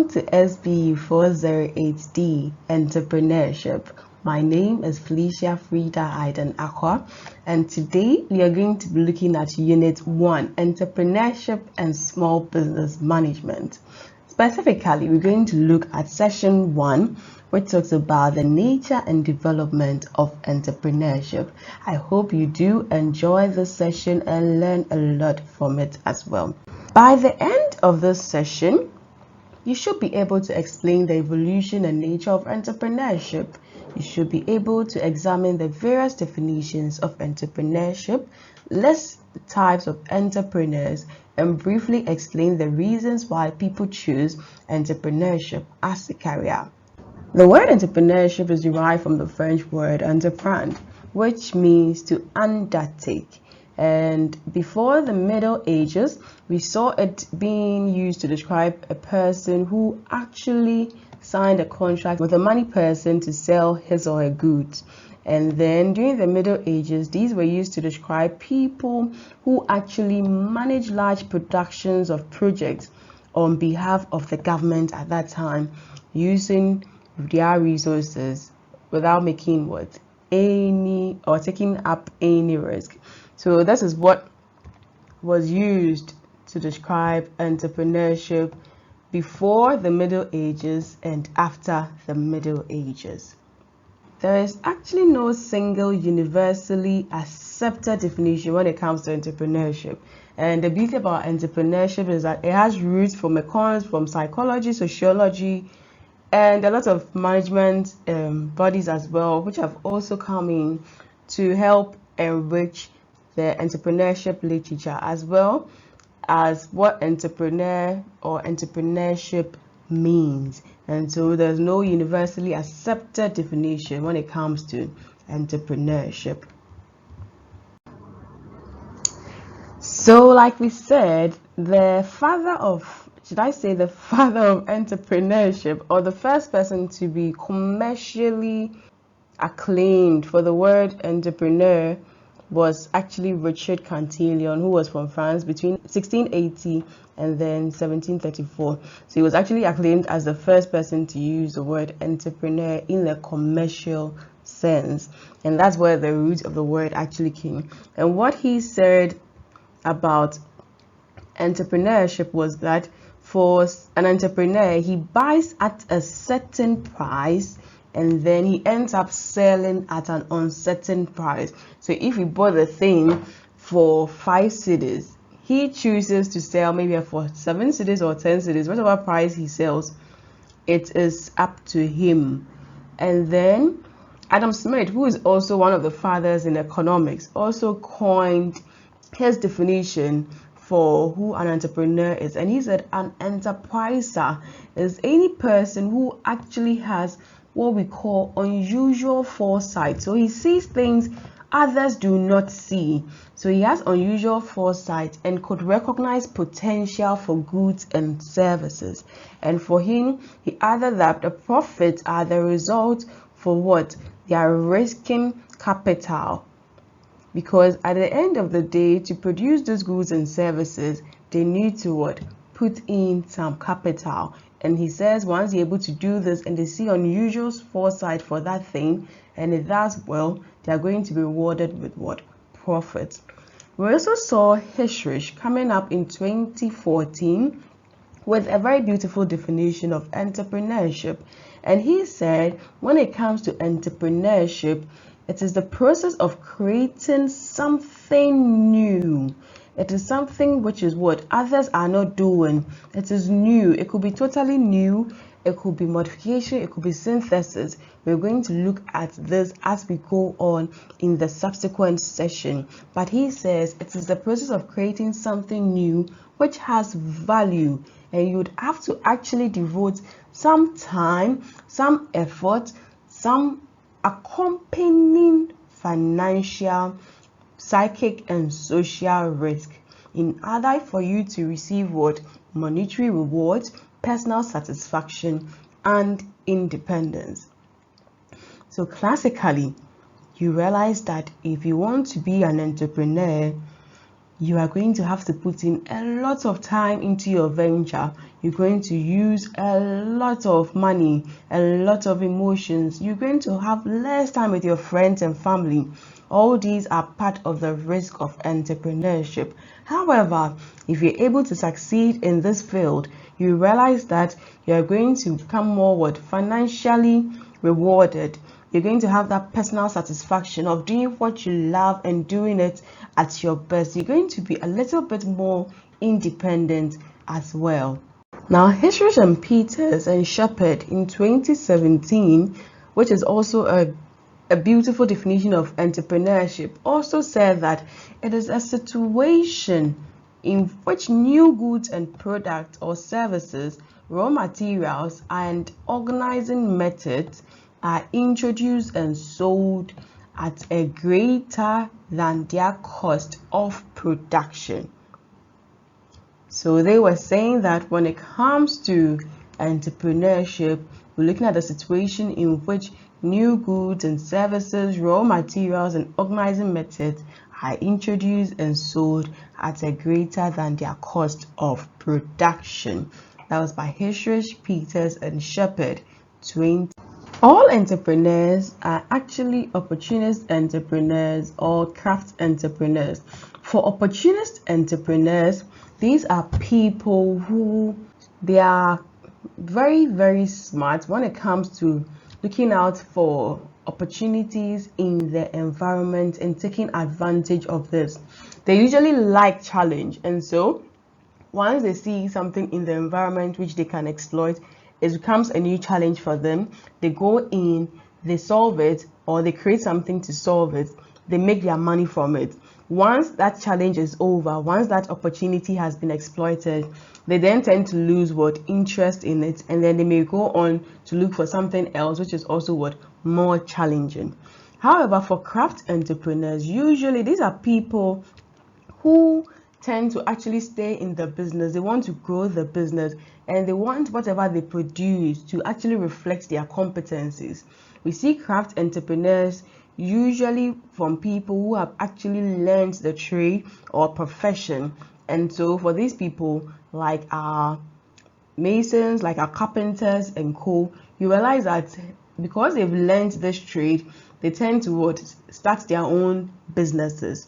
Welcome to SBU 408D Entrepreneurship. My name is Felicia Frida Aiden Akwa, and today we are going to be looking at Unit 1, Entrepreneurship and Small Business Management. Specifically, we're going to look at Session 1, which talks about the nature and development of entrepreneurship. I hope you do enjoy this session and learn a lot from it as well. By the end of this session, you should be able to explain the evolution and nature of entrepreneurship. You should be able to examine the various definitions of entrepreneurship, list the types of entrepreneurs, and briefly explain the reasons why people choose entrepreneurship as a career. The word entrepreneurship is derived from the French word entreprendre, which means to undertake. And before the Middle Ages, we saw it being used to describe a person who actually signed a contract with a money person to sell his or her goods. And then during the Middle Ages, these were used to describe people who actually manage large productions of projects on behalf of the government at that time, using their resources without making any or taking up any risk. So this is what was used to describe entrepreneurship before the Middle Ages and after the Middle Ages. There is actually no single universally accepted definition when it comes to entrepreneurship. And the beauty about entrepreneurship is that it has roots from economics, from psychology, sociology, and a lot of management bodies as well, which have also come in to help enrich the entrepreneurship literature, as well as what entrepreneur or entrepreneurship means. And so there's no universally accepted definition when it comes to entrepreneurship. So like we said, the father of entrepreneurship, or the first person to be commercially acclaimed for the word entrepreneur, was actually Richard Cantillon, who was from France between 1680 and then 1734. So he was actually acclaimed as the first person to use the word entrepreneur in the commercial sense, and that's where the root of the word actually came. And what he said about entrepreneurship was that for an entrepreneur, he buys at a certain price and then he ends up selling at an uncertain price. So if he bought the thing for 5 cedis, he chooses to sell maybe for 7 cedis or 10 cedis, whatever price he sells, it is up to him. And then Adam Smith, who is also one of the fathers in economics, also coined his definition for who an entrepreneur is, and he said an enterpriser is any person who actually has what we call unusual foresight. So he sees things others do not see. So he has unusual foresight and could recognize potential for goods and services. And for him, he added that the profits are the result for what they are risking capital. Because at the end of the day, to produce those goods and services, they need to put in some capital. And he says once you're able to do this and they see unusual foresight for that thing and it does well, they are going to be rewarded with profit. We also saw Hissrich coming up in 2014 with a very beautiful definition of entrepreneurship. And he said when it comes to entrepreneurship, it is the process of creating something new. It is something which is what others are not doing. It is new. It could be totally new. It could be modification. It could be synthesis. We're going to look at this as we go on in the subsequent session. But he says it is the process of creating something new which has value. And you would have to actually devote some time, some effort, some accompanying financial, psychic and social risk in order for you to receive monetary rewards, personal satisfaction and independence. So classically, you realize that if you want to be an entrepreneur, you are going to have to put in a lot of time into your venture. You're going to use a lot of money, a lot of emotions. You're going to have less time with your friends and family. All these are part of the risk of entrepreneurship. However, if you're able to succeed in this field, you realize that you're going to become more financially rewarded. You're going to have that personal satisfaction of doing what you love and doing it at your best. You're going to be a little bit more independent as well. Now, Hissrich and Peters and Shepard in 2017, which is also a beautiful definition of entrepreneurship, also said that it is a situation in which new goods and products or services, raw materials, and organizing methods are introduced and sold at a greater than their cost of production. So they were saying that when it comes to entrepreneurship, we're looking at a situation in which new goods and services, raw materials, and organizing methods are introduced and sold at a greater than their cost of production. That was by Hissrich, Peters, and Shepard. All entrepreneurs are actually opportunist entrepreneurs or craft entrepreneurs. For opportunist entrepreneurs, these are people who they are very smart when it comes to looking out for opportunities in the environment and taking advantage of this. They usually like challenge, and so once they see something in the environment which they can exploit, it becomes a new challenge for them. They go in, they solve it, or they create something to solve it. They make their money from it. Once that challenge is over, once that opportunity has been exploited, they then tend to lose interest in it, and then they may go on to look for something else which is also more challenging. However, for craft entrepreneurs, usually these are people who tend to actually stay in the business. They want to grow the business, and they want whatever they produce to actually reflect their competencies. We see craft entrepreneurs usually from people who have actually learned the trade or profession. And so for these people, like our masons, like our carpenters and co, you realize that because they've learned this trade, they tend to start their own businesses.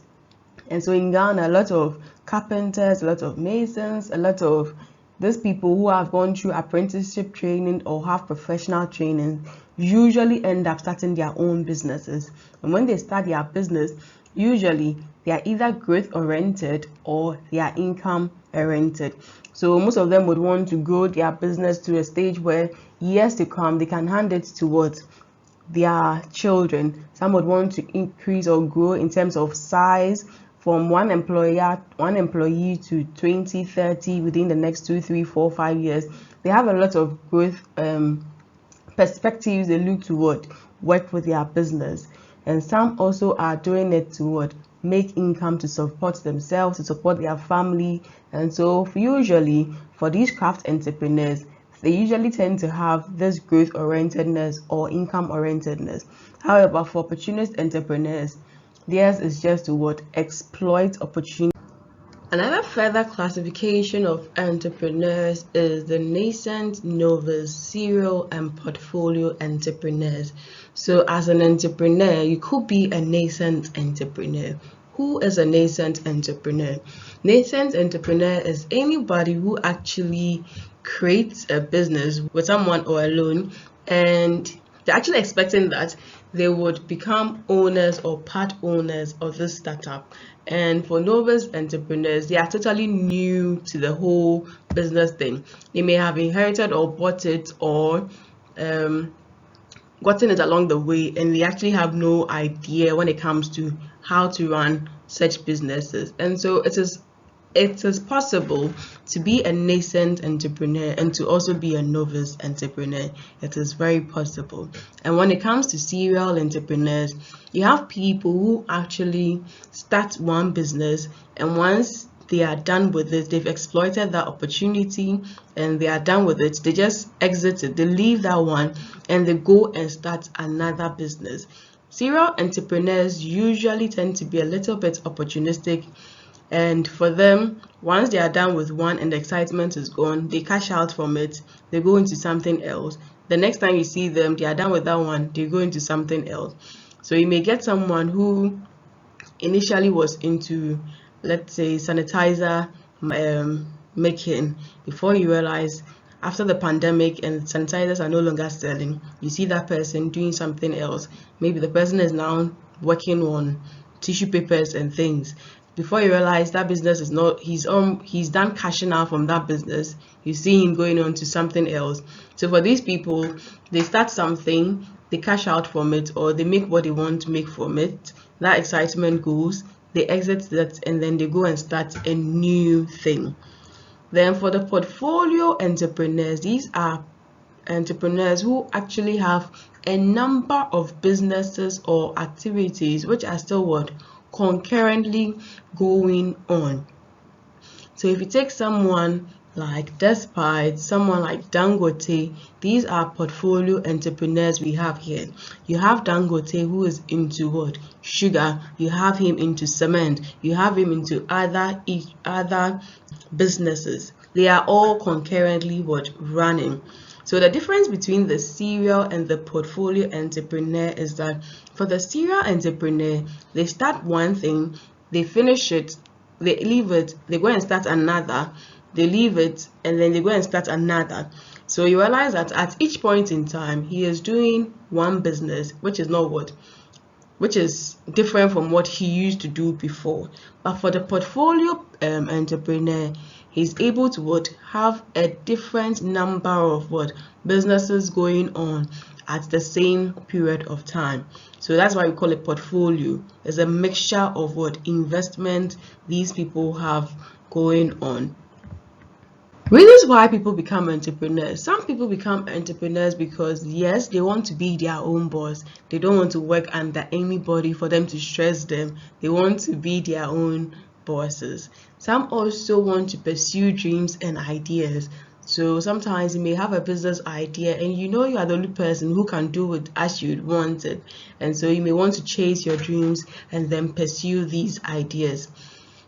And so in Ghana, a lot of carpenters, a lot of masons, a lot of these people who have gone through apprenticeship training or have professional training usually end up starting their own businesses. And when they start their business, usually they are either growth oriented or they are income oriented. So most of them would want to grow their business to a stage where years to come they can hand it to their children. Some would want to increase or grow in terms of size from one employee to 20, 30 within the next 2, 3, 4, 5 years. They have a lot of growth perspectives. They look to work with their business, and some also are doing it to make income to support themselves, to support their family. And so usually for these craft entrepreneurs, they usually tend to have this growth orientedness or income orientedness. However, for opportunist entrepreneurs, theirs is just to exploit opportunity. Another further classification of entrepreneurs is the nascent, novice, serial, and portfolio entrepreneurs. So as an entrepreneur, you could be a nascent entrepreneur. Who is a nascent entrepreneur? Nascent entrepreneur is anybody who actually creates a business with someone or alone, and they're actually expecting that they would become owners or part owners of this startup. And for novice entrepreneurs, they are totally new to the whole business thing. They may have inherited or bought it or gotten it along the way, and they actually have no idea when it comes to how to run such businesses. And so it is possible to be a nascent entrepreneur and to also be a novice entrepreneur. It is very possible. And when it comes to serial entrepreneurs, you have people who actually start one business, and once they are done with it, they've exploited that opportunity and they are done with it, they just exit it, they leave that one and they go and start another business. Serial entrepreneurs usually tend to be a little bit opportunistic. And for them, once they are done with one and the excitement is gone, they cash out from it, they go into something else. The next time you see them, they are done with that one, they go into something else. So you may get someone who initially was into, let's say, sanitizer making. Before you realize, after the pandemic and sanitizers are no longer selling, you see that person doing something else. Maybe the person is now working on tissue papers and things. Before you realize, that business is not, he's done cashing out from that business. You see him going on to something else. So for these people, they start something, they cash out from it, or they make what they want to make from it. That excitement goes, they exit that, and then they go and start a new thing. Then for the portfolio entrepreneurs, these are entrepreneurs who actually have a number of businesses or activities which are still what, concurrently going on. So if you take someone like Despite, someone like Dangote, these are portfolio entrepreneurs we have here. You have Dangote, who is into what? Sugar. You have him into cement. You have him into other businesses. They are all concurrently what, running. So the difference between the serial and the portfolio entrepreneur is that for the serial entrepreneur, they start one thing, they finish it, they leave it, they go and start another, they leave it, and then they go and start another. So you realize that at each point in time, he is doing one business, which is not what, which is different from what he used to do before. But for the portfolio entrepreneur, he's able to what, have a different number of what, businesses going on at the same period of time. So that's why we call it portfolio. It's a mixture of what, investment these people have going on. Reasons why people become entrepreneurs. Some people become entrepreneurs because, yes, they want to be their own boss. They don't want to work under anybody for them to stress them. They want to be their own bosses. Some also want to pursue dreams and ideas. So sometimes you may have a business idea and you know you are the only person who can do it as you'd want it. And so you may want to chase your dreams and then pursue these ideas.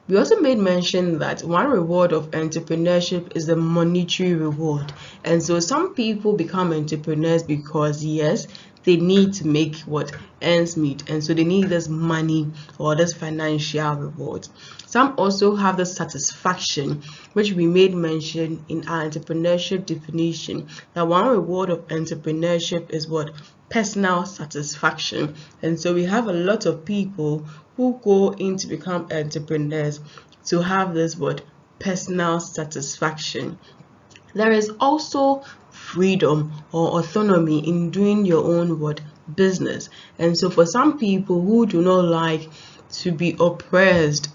We also made mention that one reward of entrepreneurship is a monetary reward. And so some people become entrepreneurs because, yes, they need to make what, ends meet, and so they need this money or this financial reward. Some also have the satisfaction, which we made mention in our entrepreneurship definition, that one reward of entrepreneurship is what, personal satisfaction. And so we have a lot of people who go in to become entrepreneurs to have this what, personal satisfaction. There is also freedom or autonomy in doing your own what, business. And so for some people who do not like to be oppressed,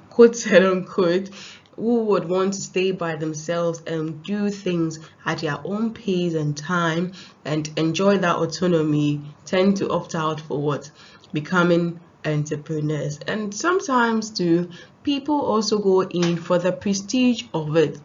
quote and unquote, who would want to stay by themselves and do things at their own pace and time and enjoy that autonomy, tend to opt out for what, becoming entrepreneurs. And sometimes too, people also go in for the prestige of it.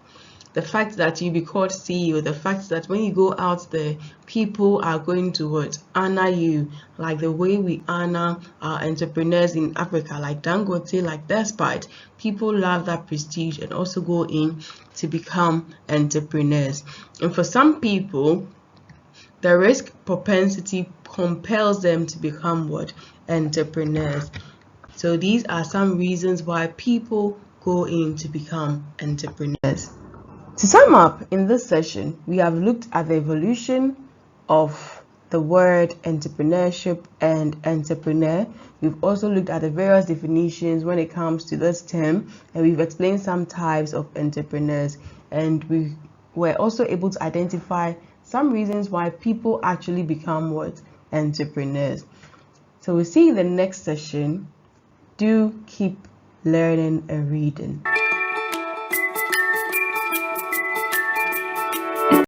The fact that you be called CEO, the fact that when you go out there, people are going to what, honor you, like the way we honor our entrepreneurs in Africa, like Dangote, like Despite. People love that prestige and also go in to become entrepreneurs. And for some people, the risk propensity compels them to become what, entrepreneurs. So these are some reasons why people go in to become entrepreneurs. To sum up, in this session, we have looked at the evolution of the word entrepreneurship and entrepreneur. We've also looked at the various definitions when it comes to this term, and we've explained some types of entrepreneurs, and we were also able to identify some reasons why people actually become what, entrepreneurs. So we'll see you in the next session. Do keep learning and reading.